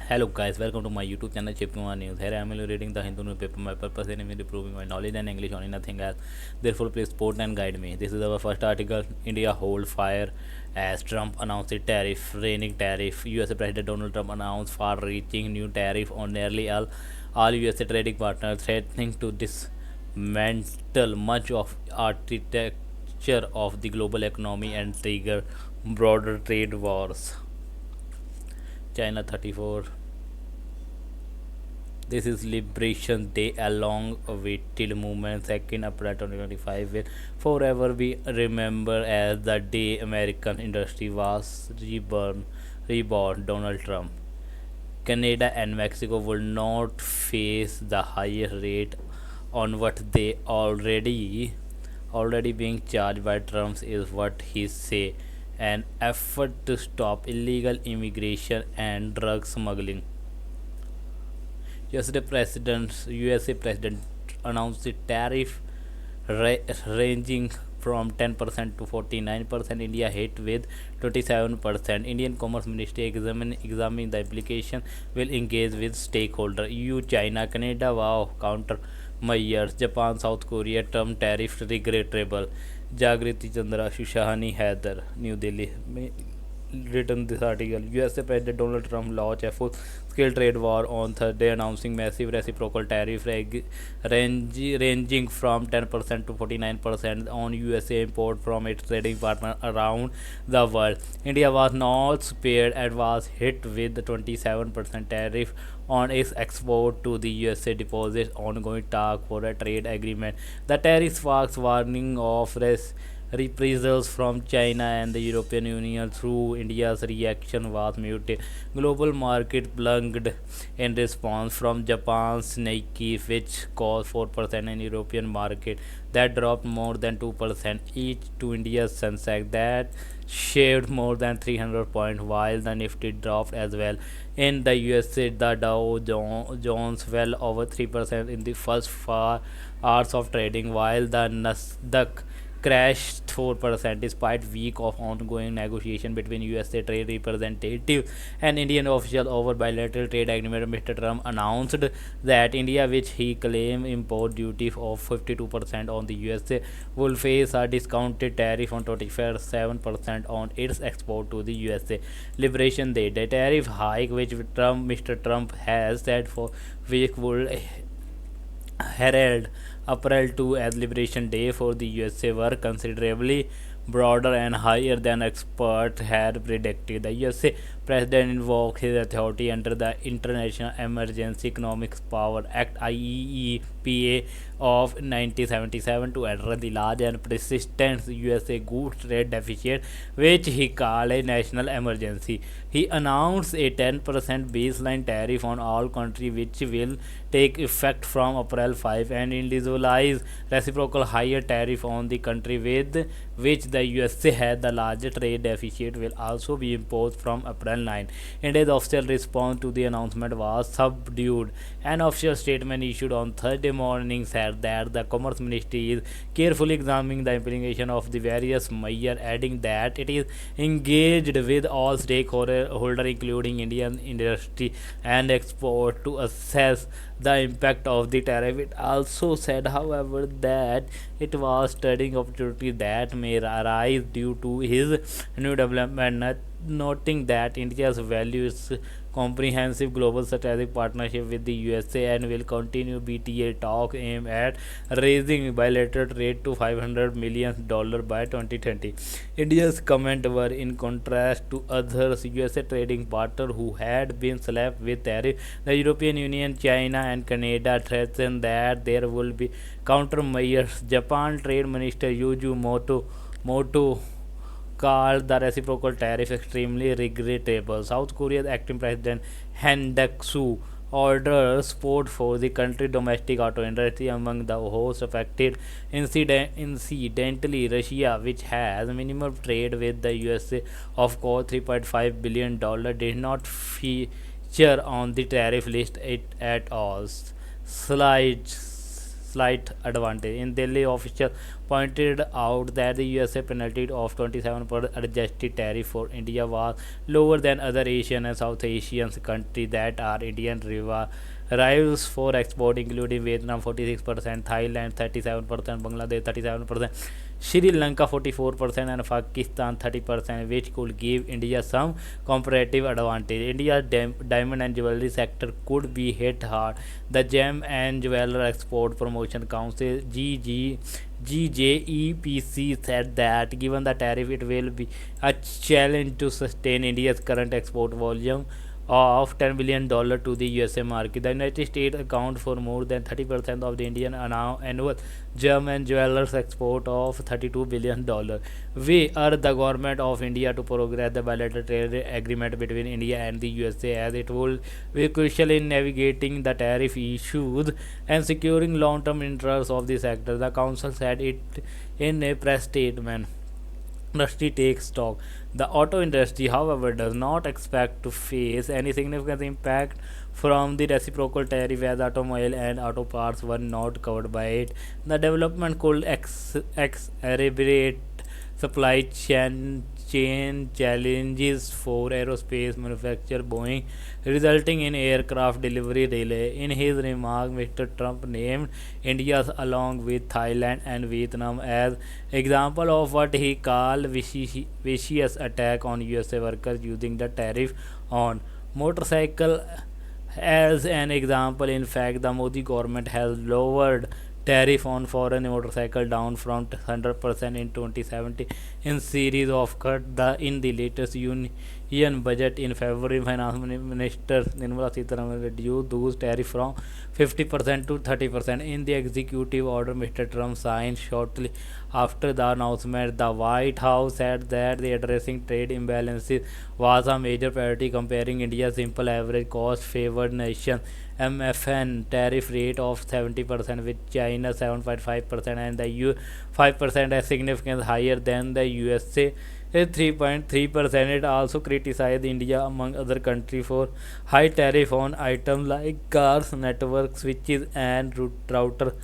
Hello guys, welcome to my YouTube channel Chipnua News. Here I am reading the Hindu newspaper. My purpose in improving my knowledge and English only nothing else. Therefore please support and guide me. This is our first article. India hold fire as Trump announced a tariff, raining tariff. USA President Donald Trump announced far-reaching new tariff on nearly all USA trading partners, threatening to dismantle much of architecture of the global economy and trigger broader trade wars. China 34. This is Liberation Day, a long awaited movement, 2nd April 2025, will forever be remembered as the day American industry was reborn. Donald Trump. Canada and Mexico will not face the higher rate on what they already being charged by Trump is what he say an effort to stop illegal immigration and drug smuggling. USA President announced the tariff ranging from 10% to 49%. India hit with 27%. Indian Commerce Ministry examining the implication will engage with stakeholder. EU, China, Canada, wow, counter measures. Japan, South Korea, Trump tariff regrettable. Jagriti Chandra, Shushahani Haider, New Delhi. Written this article. USA President Donald Trump launched a full-scale trade war on Thursday, announcing massive reciprocal tariff ranging from 10% to 49% on USA import from its trading partner around the world. India was not spared and was hit with the 27% tariff on its export to the USA deposits ongoing talk for a trade agreement. The tariff sparks warning of reprisals from China and the European Union through India's reaction was muted. Global market plunged in response from Japan's Nikkei, which caused 4%, and European market that dropped more than 2% each, to India's Sensex that shaved more than 300 points, while the Nifty dropped as well. In the USA, the Dow Jones fell over 3% in the first 4 hours of trading, while the Nasdaq crashed 4% despite week of ongoing negotiation between USA trade representative and Indian officials over bilateral trade agreement. Mr. Trump announced that India, which he claimed import duty of 52% on the USA, will face a discounted tariff on 27% on its export to the USA. Liberation Day. The tariff hike which Mr. Trump has set for week will herald April 2 as Liberation Day for the USA were considerably broader and higher than experts had predicted. The USA president invoked his authority under the International Emergency Economic Power Act (IEEPA) of 1977 to address the large and persistent USA goods trade deficit, which he called a national emergency. He announced a 10% baseline tariff on all countries, which will take effect from April 5, and individualize reciprocal higher tariff on the country with which the USA had the largest trade deficit will also be imposed from April 9. India's official response to the announcement was subdued. An official statement issued on Thursday morning said that the Commerce Ministry is carefully examining the implication of the various measures, adding that it is engaged with all stakeholders, including Indian industry and export, to assess the impact of the tariff. It also said, however, that it was studying opportunities that may arise due to his new development, noting that India's values comprehensive global strategic partnership with the USA and will continue BTA talks aimed at raising bilateral trade to $500 million by 2020. India's comments were in contrast to others USA trading partners who had been slapped with tariffs. The European Union, China, and Canada threatened that there will be countermeasures. Japan Trade Minister Yuji Moto called the reciprocal tariff extremely regrettable. South Korea's acting president Han Duck-soo ordered support for the country's domestic auto industry. Among the hosts affected, incidentally, Russia, which has minimal trade with the USA of course $3.5 billion, did not feature on the tariff list at all. Slides slight advantage. In Delhi, officials pointed out that the USA penalty of 27% adjusted tariff for India was lower than other Asian and South Asian countries that are Indian rivals for export, including Vietnam 46%, Thailand 37%, Bangladesh 37%, Sri Lanka 44%, and Pakistan 30%, which could give India some comparative advantage. India's diamond and jewelry sector could be hit hard. The Gem and Jeweler Export Promotion Council GJEPC said that given the tariff, it will be a challenge to sustain India's current export volume of $10 billion to the USA market. The United States account for more than 30% of the Indian annual gem and jewelers export of $32 billion. We urge the government of India to progress the bilateral trade agreement between India and the USA, as it will be crucial in navigating the tariff issues and securing long-term interests of the sector. The council said it in a press statement. Industry takes stock. The auto industry, however, does not expect to face any significant impact from the reciprocal tariff, as automobile and auto parts were not covered by it. The development could exacerbate supply chain challenges for aerospace manufacturer Boeing, resulting in aircraft delivery delay. In his remarks, Mr. Trump named India along with Thailand and Vietnam as example of what he called vicious attack on USA workers using the tariff on motorcycle as an example. In fact, the Modi government has lowered tariff on foreign motorcycle down from 100% in 2017 in series of cuts. In the latest union budget in February, Finance Minister Nirmala Sitharaman reduced those tariffs from 50% to 30%. In the executive order Mr. Trump signed shortly after the announcement, the White House said that the addressing trade imbalances was a major priority, comparing India's simple average cost favored nation MFN tariff rate of 70% with China 7.5% and the EU 5%, as significantly higher than the USA 3.3%. It also criticized India, among other countries, for high tariff on items like cars, network switches, and router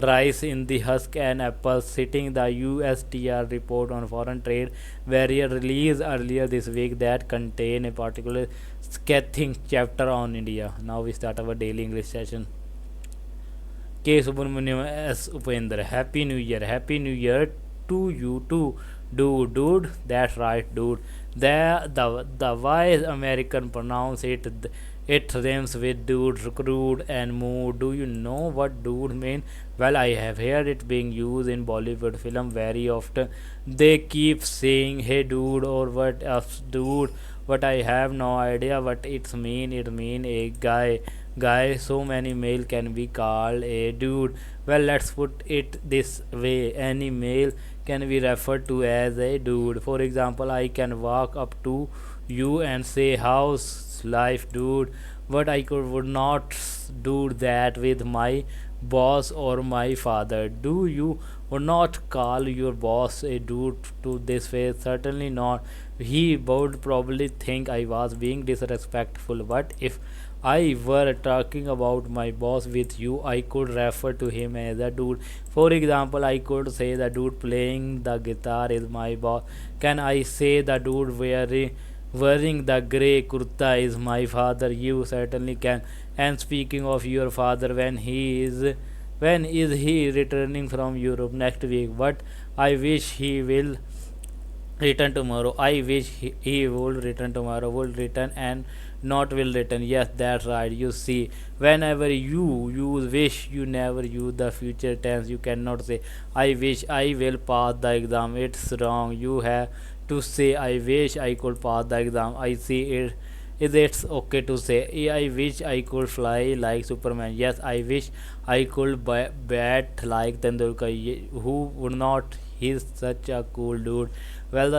rise in the husk and Apple, citing the USTR report on foreign trade barrier released earlier this week that contain a particular scathing chapter on India. Now we start our daily English session. K. Subramaniam S. Upendra. Happy New Year. Happy New Year to you too. Dude. That's right, dude. The wise American pronounce it. It rhymes with dude, crude, and mood. Do you know what dude mean? Well, I have heard it being used in Bollywood film very often. They keep saying, "Hey, dude," or "What up, dude?" But I have no idea what it mean. It mean a guy. So many male can be called a dude. Well, let's put it this way: any male can be referred to as a dude. For example, I can walk up to you and say, "How's life, dude?" But would not do that with my boss or my father. Do you would not call your boss a dude to this face? Certainly not. He would probably think I was being disrespectful. But if I were talking about my boss with you, I could refer to him as a dude. For example, I could say the dude playing the guitar is my boss. Can I say the dude wearing the grey kurta is my father? You certainly can. And speaking of your father, when is he returning from Europe? Next week. But I wish he will return tomorrow. I wish he would return tomorrow. Will return and not will return. Yes, that's right. You see, whenever you use wish, you never use the future tense. You cannot say I wish I will pass the exam. It's wrong. You have to say I wish I could pass the exam. I see it. Is it okay to say I wish I could fly like Superman? Yes, I wish I could bat like Tendulkar. Who would not? He's such a cool dude. Well,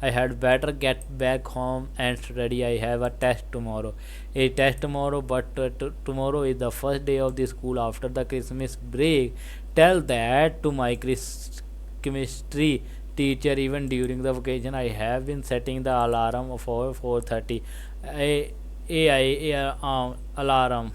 I had better get back home and study. I have a test tomorrow. A test tomorrow, but tomorrow is the first day of the school after the Christmas break. Tell that to my chemistry teacher. Even during the vacation, I have been setting the alarm for 4:30. A I alarm.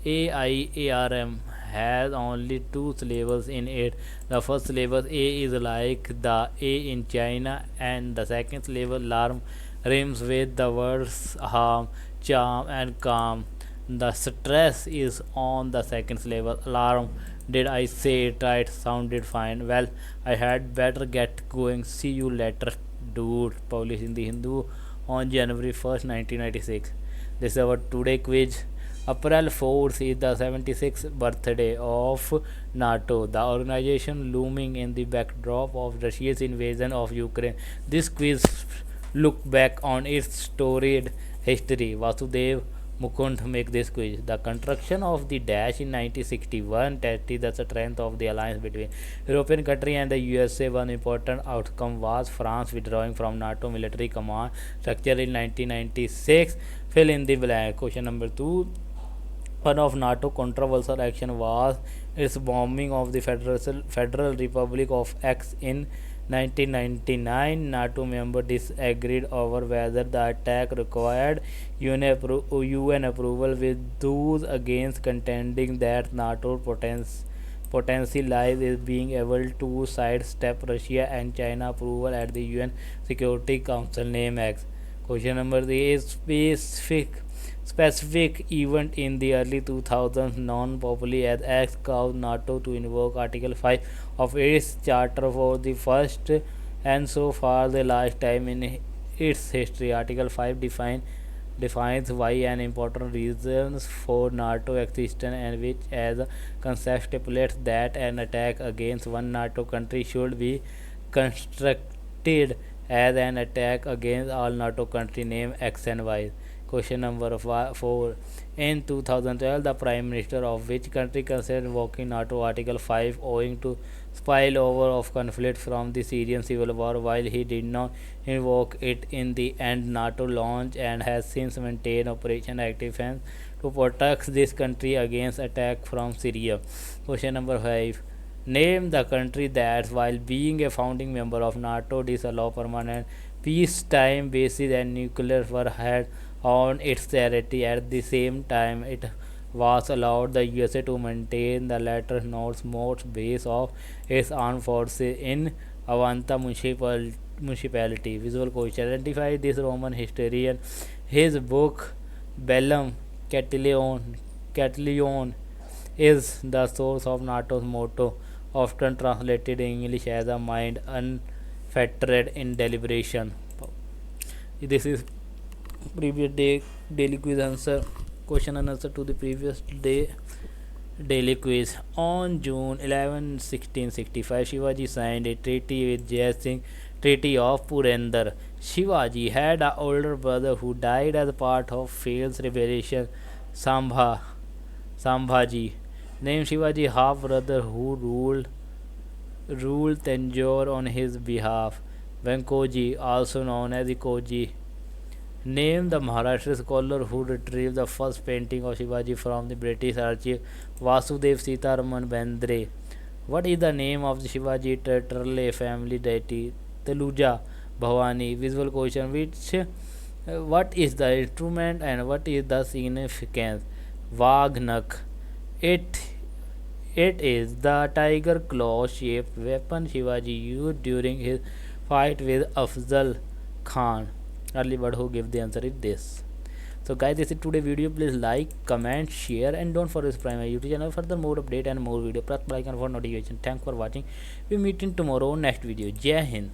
AIARM has only two syllables in it. The first syllable A is like the A in China, and the second syllable alarm rhymes with the words harm, charm, and calm. The stress is on the second syllable alarm. Did I say it right? Sounded fine. Well, I had better get going. See you later, dude. Published in the Hindu on January 1st, 1996. This is our today quiz. April 4th is the 76th birthday of NATO, the organization looming in the backdrop of Russia's invasion of Ukraine. This quiz look back on its storied history. Vasudev Mukund make this quiz. The construction of the Dash in 1961 tested the strength of the alliance between European country and the USA. One important outcome was France withdrawing from NATO military command structure in 1996. Fill in the blank. Question number 2. One of NATO controversial action was its bombing of the Federal Republic of X in 1999. NATO members disagreed over whether the attack required UN approval, with those against contending that NATO potential lies in being able to sidestep Russia and China approval at the UN Security Council. Name X. Question number 3 is specific event in the early 2000s known popularly as X caused NATO to invoke Article 5 of its charter for the first and so far the last time in its history. Article 5 defines why an important reasons for NATO existence, and which as a concept stipulates that an attack against one NATO country should be constructed as an attack against all NATO country. Name X and Y. Question number 4. In 2012, the Prime Minister of which country considered invoking NATO Article 5 owing to spillover of conflict from the Syrian civil war? While he did not invoke it in the end, NATO launched and has since maintained Operation Active Defense to protect this country against attack from Syria. Question number 5. Name the country that, while being a founding member of NATO, disallowed permanent peacetime bases and nuclear were had on its territory. At the same time, it was allowed the USA to maintain the latter northmost base of its armed forces in Avanta municipality. Visual question. Identify this Roman historian. His book Bellum Catilion is the source of NATO's motto, often translated in English as a mind unfettered in deliberation. This is previous day daily quiz answer. Question and answer to the previous day daily quiz. On June 11, 1665, Shivaji signed a treaty with Jai Singh, Treaty of Purandar. Shivaji had an older brother who died as part of failed rebellion, Sambhaji. Named Shivaji half brother who ruled Tanjore on his behalf, Venkoji, also known as Ikoji. Name the Maharashtra scholar who retrieved the first painting of Shivaji from the British archive, Vasudev Sitaraman Bendre. What is the name of the Shivaji Tetrale family deity? Taluja Bhavani. Visual question. What is the instrument and what is the significance? Vagnak. It is the tiger claw shaped weapon Shivaji used during his fight with Afzal Khan. Early bird who give the answer is this. So guys, this is today video. Please like, comment, share, and don't forget to subscribe my YouTube channel for the more update and more video. Press bell icon for notification. Thanks for watching. We meet in tomorrow next video. Jai Hind.